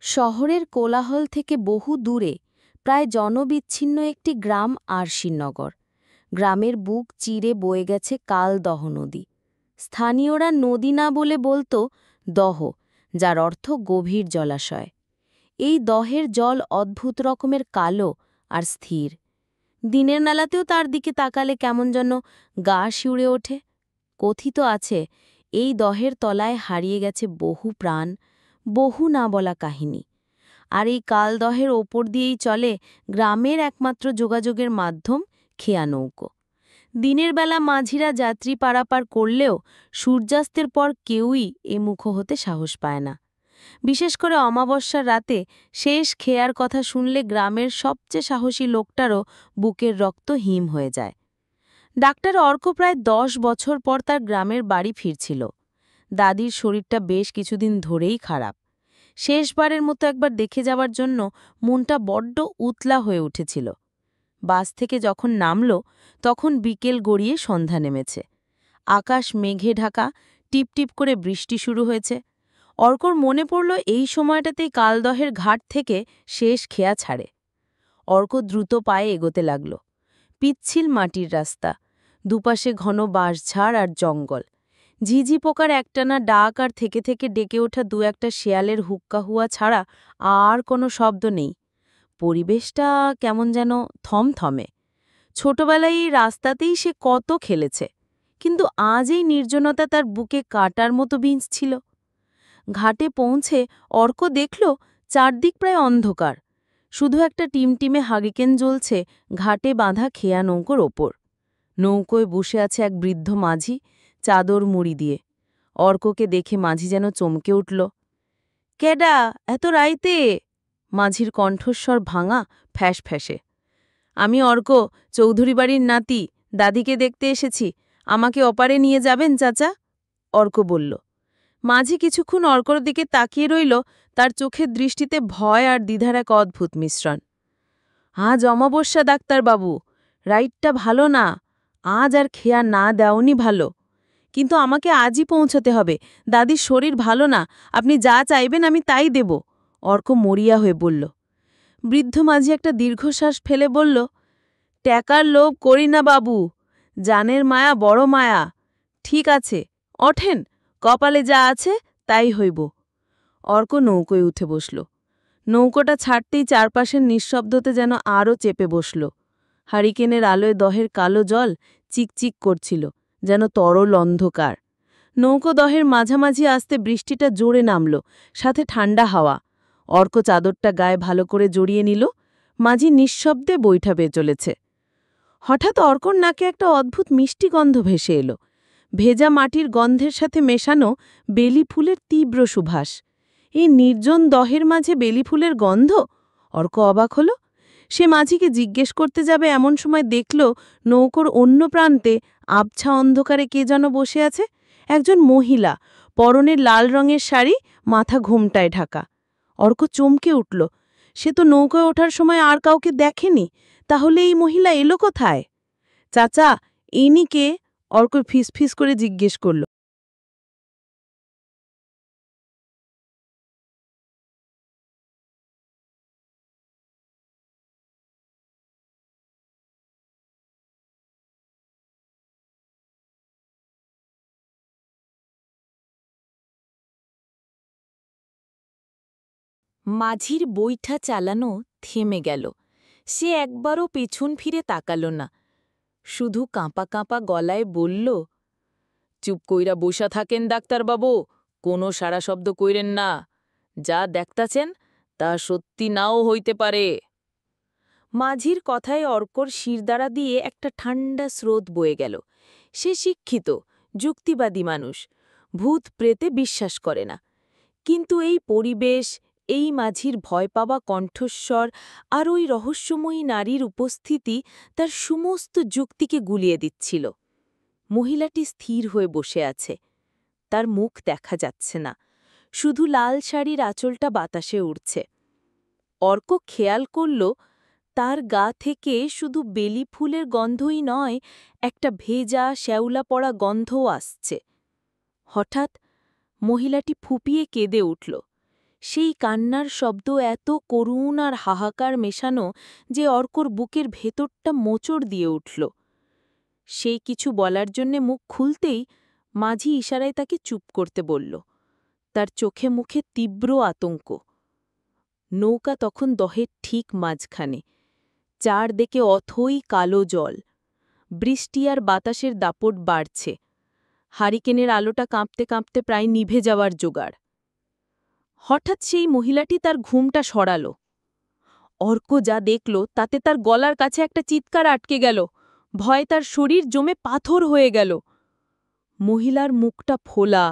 শহরের কোলাহল থেকে বহু দূরে প্রায় জনবিচ্ছিন্ন একটি গ্রাম আরশিনগর। গ্রামের বুক চিরে বয়ে গেছে কালদহ নদী। স্থানীয়রা নদী না বলে বলতো দহ, যার অর্থ গভীর জলাশয়। এই দহের জল অদ্ভুত রকমের কালো আর স্থির। দিনের বেলাতেও তার দিকে তাকালে কেমন যেন গা শিউড়ে ওঠে। কথিত আছে এই দহের তলায় হারিয়ে গেছে বহু প্রাণ, বহু না বলা কাহিনী। আর এই কালদহের ওপর দিয়েই চলে গ্রামের একমাত্র যোগাযোগের মাধ্যম খেয়া নৌকো। দিনের বেলা মাঝিরা যাত্রী পারাপার করলেও সূর্যাস্তের পর কেউই এ মুখ হতে সাহস পায় না। বিশেষ করে অমাবস্যার রাতে শেষ খেয়ার কথা শুনলে গ্রামের সবচেয়ে সাহসী লোকটারও বুকের রক্ত হিম হয়ে যায়। ডাক্তার অর্ক প্রায় 10 বছর পর তার গ্রামের বাড়ি ফিরছিল। দাদির শরীরটা বেশ কিছুদিন ধরেই খারাপ। শেষবারের মতো একবার দেখে যাওয়ার জন্য মনটা বড্ড উতলা হয়ে উঠেছিল। বাস থেকে যখন নামল তখন বিকেল গড়িয়ে সন্ধ্যা নেমেছে। আকাশ মেঘে ঢাকা, টিপটিপ করে বৃষ্টি শুরু হয়েছে। অর্কর মনে পড়ল এই সময়টাতেই কালদহের ঘাট থেকে শেষ খেয়া ছাড়ে। অর্ক দ্রুত পায়ে এগোতে লাগল। পিচ্ছিল মাটির রাস্তা, দুপাশে ঘন বাঁশঝাড় আর জঙ্গল। ঝিঝি পোকার একটানা ডাক আর থেকে থেকে ডেকে ওঠা দু একটা শেয়ালের হুক্কা হুয়া ছাড়া আর কোনো শব্দ নেই। পরিবেশটা কেমন যেন থমথমে। ছোটবেলায় এই রাস্তাতেই সে কত খেলেছে, কিন্তু আজ এই নির্জনতা তার বুকে কাটার মতো বিঁধছিল। ঘাটে পৌঁছে অর্ক দেখল চারদিক প্রায় অন্ধকার। শুধু একটা টিমটিমে হারিকেন জ্বলছে ঘাটে বাঁধা খেয়া নৌকোর ওপর। নৌকোয় বসে আছে এক বৃদ্ধ মাঝি, চাদর মুড়ি দিয়ে। অর্ককে দেখে মাঝি যেন চমকে উঠল। "কেডা, এত রাইতে?" মাঝির কণ্ঠস্বর ভাঙা, ফ্যাঁস ফ্যাঁসে। "আমি অর্ক, চৌধুরী বাড়ির নাতি, দাদিকে দেখতে এসেছি। আমাকে অপারে নিয়ে যাবেন চাচা?" অর্ক বলল। মাঝি কিছুক্ষণ অর্কর দিকে তাকিয়ে রইল, তার চোখের দৃষ্টিতে ভয় আর দ্বিধার এক অদ্ভুত মিশ্রণ। "আজ অমাবস্যা ডাক্তারবাবু, রাইটটা ভালো না। আজ আর খেয়া না দেওনি ভালো। কিন্তু আমাকে আজই পৌঁছতে হবে। দাদির শরীর ভালো না, আপনি যা চাইবেন আমি তাই দেব।" অর্ক মরিয়া হয়ে বলল। বৃদ্ধ মাঝি একটা দীর্ঘশ্বাস ফেলে বলল, "ট্যাকার লোভ করি না বাবু, জানের মায়া বড় মায়া। ঠিক আছে, ওঠেন, কপালে যা আছে তাই হইব।" অর্ক নৌকোয় উঠে বসল। নৌকোটা ছাড়তেই চারপাশের নিঃশব্দতে যেন আরও চেপে বসল। হারিকেনের আলোয় দহের কালো জল চিকচিক করছিল, যেন তরল অন্ধকার। নৌকো দহের মাঝামাঝি আসতে বৃষ্টিটা জোরে নামল, সাথে ঠান্ডা হাওয়া। অর্ক চাদরটা গায়ে ভালো করে জড়িয়ে নিল। মাঝি নিঃশব্দে বৈঠা বেয়ে চলেছে। হঠাৎ অর্কর নাকে একটা অদ্ভুত মিষ্টি গন্ধ ভেসে এলো। ভেজা মাটির গন্ধের সাথে মেশানো বেলি ফুলের তীব্র সুবাস। এই নির্জন দহের মাঝে বেলি ফুলের গন্ধ! অর্ক অবাক হল। সে মাঝিকে জিজ্ঞেস করতে যাবে এমন সময় দেখল নৌকোর অন্য প্রান্তে আবছা অন্ধকারে কে যেন বসে আছে। একজন মহিলা, পরনের লাল রঙের শাড়ি, মাথা ঘোমটায় ঢাকা। অর্ক চমকে উঠল। সে তো নৌকায় ওঠার সময় আর কাউকে দেখেনি। তাহলে এই মহিলা এলো কোথায়? "চাচা, ইনি কে?" অর্ক ফিসফিস করে জিজ্ঞেস করল। মাঝির বৈঠা চালানো থেমে গেল। সে একবারও পেছন ফিরে তাকাল না, শুধু কাঁপা কাঁপা গলায় বলল, "চুপ কইরা বসা থাকেন ডাক্তারবাবু, কোনো সারা শব্দ কইরেন না। যা দেখতাছেন তা সত্যি নাও হইতে পারে।" মাঝির কথায় অর্কর শিরদাঁড়া দিয়ে একটা ঠান্ডা স্রোত বয়ে গেল। সে শিক্ষিত, যুক্তিবাদী মানুষ, ভূত প্রেতে বিশ্বাস করে না। কিন্তু এই পরিবেশ, এই মাঝির ভয় পাওয়া কণ্ঠস্বর আর ওই রহস্যময়ী নারীর উপস্থিতি তার সমস্ত যুক্তিকে গুলিয়ে দিচ্ছিল। মহিলাটি স্থির হয়ে বসে আছে। তার মুখ দেখা যাচ্ছে না, শুধু লাল শাড়ির আঁচলটা বাতাসে উড়ছে। অর্ক খেয়াল করল তার গা থেকে শুধু বেলি ফুলের গন্ধই নয়, একটা ভেজা শ্যাওলা পড়া গন্ধও আসছে। হঠাৎ মহিলাটি ফুঁপিয়ে কেঁদে উঠল। সেই কান্নার শব্দ এত করুণ আর হাহাকার মেশানো যে অর্কর বুকের ভেতরটা মোচড় দিয়ে উঠল। সে কিছু বলার জন্যে মুখ খুলতেই মাঝি ইশারায় তাকে চুপ করতে বলল। তার চোখে মুখে তীব্র আতঙ্ক। নৌকা তখন দহের ঠিক মাঝখানে, চারদিকে অথই কালো জল। বৃষ্টি আর বাতাসের দাপট বাড়ছে। হারিকেনের আলোটা কাঁপতে কাঁপতে প্রায় নিভে যাওয়ার জোগাড়। হঠাৎ সেই মহিলাটি তার ঘুমটা সরাল। অর্ক যা দেখল তাতে তার গলার কাছে একটা চিৎকার আটকে গেল। ভয়ে তার শরীর জমে পাথর হয়ে গেল। মহিলার মুখটা ফোলা,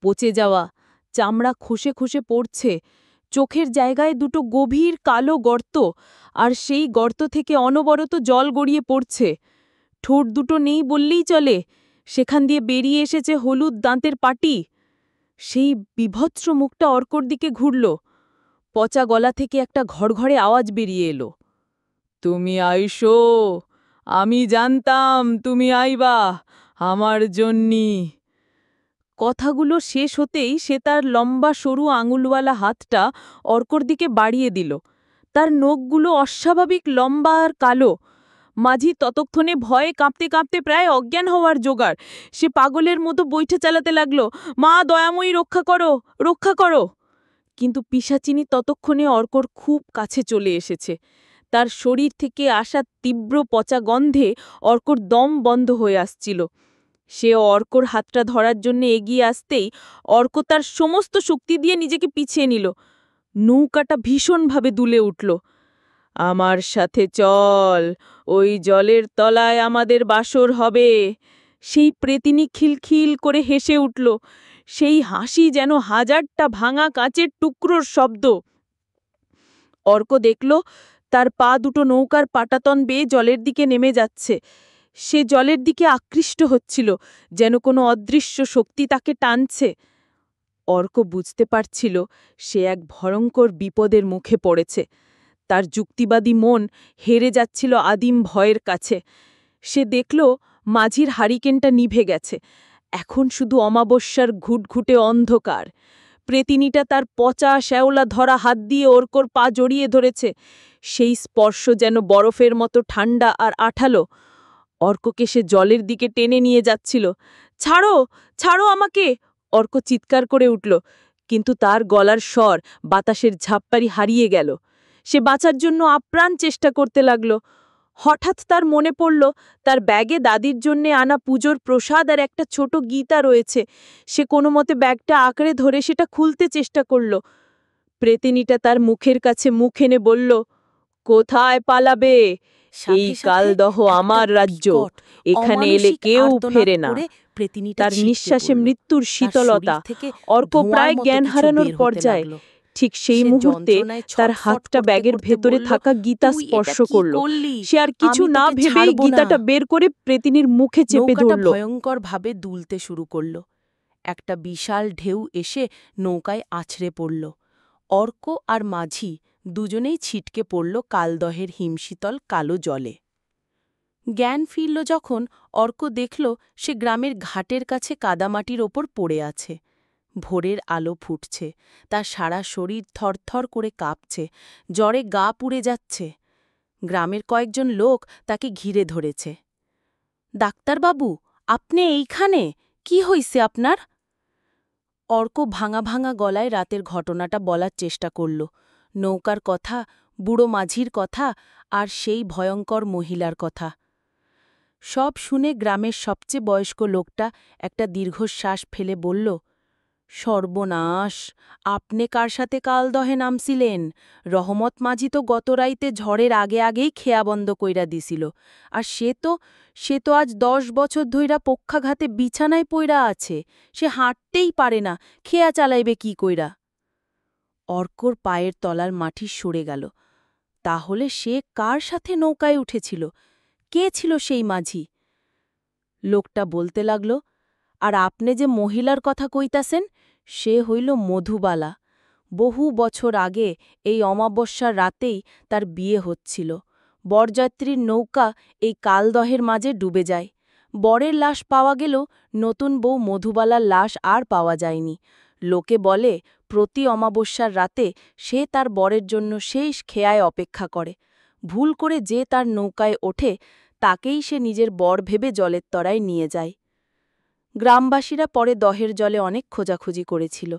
পচে যাওয়া, চামড়া খসে খসে পড়ছে, চোখের জায়গায় দুটো গভীর কালো গর্ত, আর সেই গর্ত থেকে অনবরত জল গড়িয়ে পড়ছে। ঠোঁট দুটো নেই বললেই চলে, সেখান দিয়ে বেরিয়ে এসেছে হলুদ দাঁতের পাটি। সেই বিভৎস মুখটা অর্কর দিকে ঘুরল। পচা গলা থেকে একটা ঘড়ঘড়ে আওয়াজ বেরিয়ে এলো। তুমি আইসো, আমি জানতাম তুমি আইবা আমার জন্যি। কথাগুলো শেষ হতেই সে তার লম্বা সরু আঙুলওয়ালা হাতটা অর্কর দিকে বাড়িয়ে দিল। তার নখগুলো অস্বাভাবিক লম্বা আর কালো। মাঝি ততক্ষণে ভয়ে কাঁপতে কাঁপতে প্রায় অজ্ঞান হওয়ার জোগাড়। সে পাগলের মতো বৈঠা চালাতে লাগল, মা দয়াময়ী রক্ষা করো, রক্ষা করো। কিন্তু পিশাচিনী ততক্ষণে অর্কর খুব কাছে চলে এসেছে। তার শরীর থেকে আসা তীব্র পচা গন্ধে অর্কর দম বন্ধ হয়ে আসছিল। সে অর্কর হাতটা ধরার জন্য এগিয়ে আসতেই অর্ক তার সমস্ত শক্তি দিয়ে নিজেকে পিছিয়ে নিল। নৌকাটা ভীষণভাবে দুলে উঠল। আমার সাথে চল, ওই জলের তলায় আমাদের বাসর হবে। সেই প্রেতিনী খিলখিল করে হেসে উঠল। সেই হাসি যেন হাজারটা ভাঙা কাঁচের টুকরোর শব্দ। অর্ক দেখল তার পা দুটো নৌকার পাটাতন বেয়ে জলের দিকে নেমে যাচ্ছে। সে জলের দিকে আকৃষ্ট হচ্ছিল, যেন কোনো অদৃশ্য শক্তি তাকে টানছে। অর্ক বুঝতে পারছিল সে এক ভয়ঙ্কর বিপদের মুখে পড়েছে। তার যুক্তিবাদী মন হেরে যাচ্ছিল আদিম ভয়ের কাছে। সে দেখল মাঝির হারিকেনটা নিভে গেছে। এখন শুধু অমাবস্যার ঘুটঘুটে অন্ধকার। প্রেতিনীটা তার পচা শ্যাওলা ধরা হাত দিয়ে অর্কর পা জড়িয়ে ধরেছে। সেই স্পর্শ যেন বরফের মতো ঠান্ডা আর আঠালো। অর্ককে সে জলের দিকে টেনে নিয়ে যাচ্ছিল। ছাড়ো, ছাড়ো আমাকে, অর্ক চিৎকার করে উঠল। কিন্তু তার গলার স্বর বাতাসের ঝাপ্পারি হারিয়ে গেল। সে বাঁচার জন্য আপ্রাণ চেষ্টা করতে লাগল। হঠাৎ তার মনে পড়ল তার ব্যাগে দাদির জন্যে আনা পুজোর প্রসাদ আর একটা ছোট গীতা রয়েছে। সে কোনো মতে ব্যাগটা আঁকড়ে ধরে সেটা খুলতে চেষ্টা করল। প্রেতিনীটা তার মুখের কাছে মুখ এনে বলল, কোথায় পালাবে? এই কালদহ আমার রাজ্য, এখানে এলে কেউ ফেরে না। তার নিঃশ্বাসে মৃত্যুর শীতলতা। অর্ক প্রায় জ্ঞান হারানোর পর্যায়ে। ঠিক সেই মুহূর্তে তার হাতটা ব্যাগের ভেতরে থাকা গীতা স্পর্শ করল। সে আর কিছু না ভেবেই গীতাটা বের করে প্রেতিনীর মুখে চেপে ধরল। ভয়ঙ্করভাবে দুলতে শুরু করল। একটা বিশাল ঢেউ এসে নৌকায় আছড়ে পড়ল। অর্ক আর মাঝি দুজনেই ছিটকে পড়ল কালদহের হিমশীতল কালো জলে। জ্ঞান ফিরল যখন, অর্ক দেখল সে গ্রামের ঘাটের কাছে কাদামাটির ওপর পড়ে আছে। ভোরের আলো ফুটছে, তার সারা শরীর থরথর করে কাঁপছে, জ্বরে গা পুড়ে যাচ্ছে। গ্রামের কয়েকজন লোক তাকে ঘিরে ধরেছে। ডাক্তারবাবু, আপনি এইখানে? কি হইছে আপনার? অর্ক ভাঙা ভাঙা গলায় রাতের ঘটনাটা বলার চেষ্টা করল। নৌকার কথা, বুড়ো মাঝির কথা, আর সেই ভয়ঙ্কর মহিলার কথা। সব শুনে গ্রামের সবচেয়ে বয়স্ক লোকটা একটা দীর্ঘশ্বাস ফেলে বলল, সর্বনাশ, আপনি কার সাথে কালদহে নামছিলেন? রহমত মাঝি তো গত রাইতে ঝড়ের আগে আগেই খেয়া বন্ধ কইরা দিছিল। আর সে তো আজ 10 বছর ধইরা পক্ষাঘাতে বিছানায় পইরা আছে। সে হাঁটতেই পারে না, খেয়া চালাইবে কি কইরা? অর্কর পায়ের তলার মাটি সরে গেল। তাহলে সে কার সাথে নৌকায় উঠেছিল? কে ছিল সেই মাঝি? লোকটা বলতে লাগল, আর আপনি যে মহিলার কথা কইতাছেন, সে হইল মধুবালা। বহু বছর আগে এই অমাবস্যার রাতেই তার বিয়ে হচ্ছিল। বরযাত্রীর নৌকা এই কালদহের মাঝে ডুবে যায়। বরের লাশ পাওয়া গেল, নতুন বউ মধুবালার লাশ আর পাওয়া যায়নি। লোকে বলে প্রতি অমাবস্যার রাতে সে তার বরের জন্য শেষ খেয়ায় অপেক্ষা করে। ভুল করে যে তার নৌকায় ওঠে তাকেই সে নিজের বর ভেবে জলের তরায় নিয়ে যায়। গ্রামবাসীরা পরে দহের জলে অনেক খোঁজাখুঁজি করেছিল,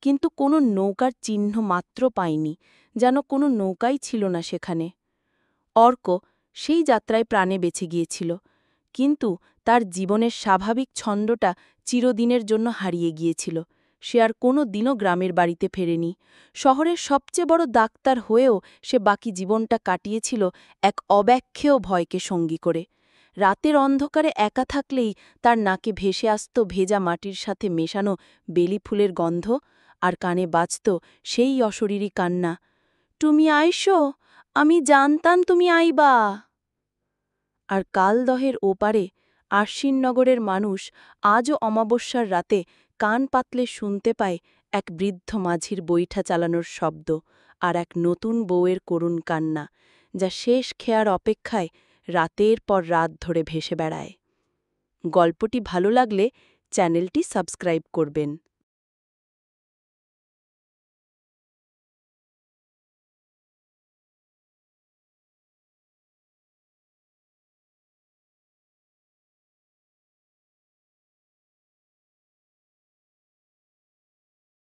কিন্তু কোনো নৌকার চিহ্ন মাত্র পায়নি, যেন কোনো নৌকাই ছিল না সেখানে। অর্ক সেই যাত্রায় প্রাণে বেঁচে গিয়েছিল, কিন্তু তার জীবনের স্বাভাবিক ছন্দটা চিরদিনের জন্য হারিয়ে গিয়েছিল। সে আর কোনো দিনও গ্রামের বাড়িতে ফেরেনি। শহরের সবচেয়ে বড় ডাক্তার হয়েও সে বাকি জীবনটা কাটিয়েছিল এক অব্যাখ্যেয় ভয়কে সঙ্গী করে। রাতের অন্ধকারে একা থাকলেই তার নাকে ভেসে আসত ভেজা মাটির সাথে মেশানো বেলি ফুলের গন্ধ, আর কানে বাজত সেই অশরীরী কান্না, তুমি আইসো, আমি জানতাম তুমি আইবা। আর কালদহের ওপারে আশ্বিননগরের মানুষ আজও অমাবস্যার রাতে কান পাতলে শুনতে পায় এক বৃদ্ধ মাঝির বৈঠা চালানোর শব্দ আর এক নতুন বউয়ের করুণ কান্না, যা শেষ খেয়ার অপেক্ষায় রাতের পর রাত ধরে ভেসে বেড়ায়। গল্পটি ভালো লাগলে চ্যানেলটি সাবস্ক্রাইব করবেন।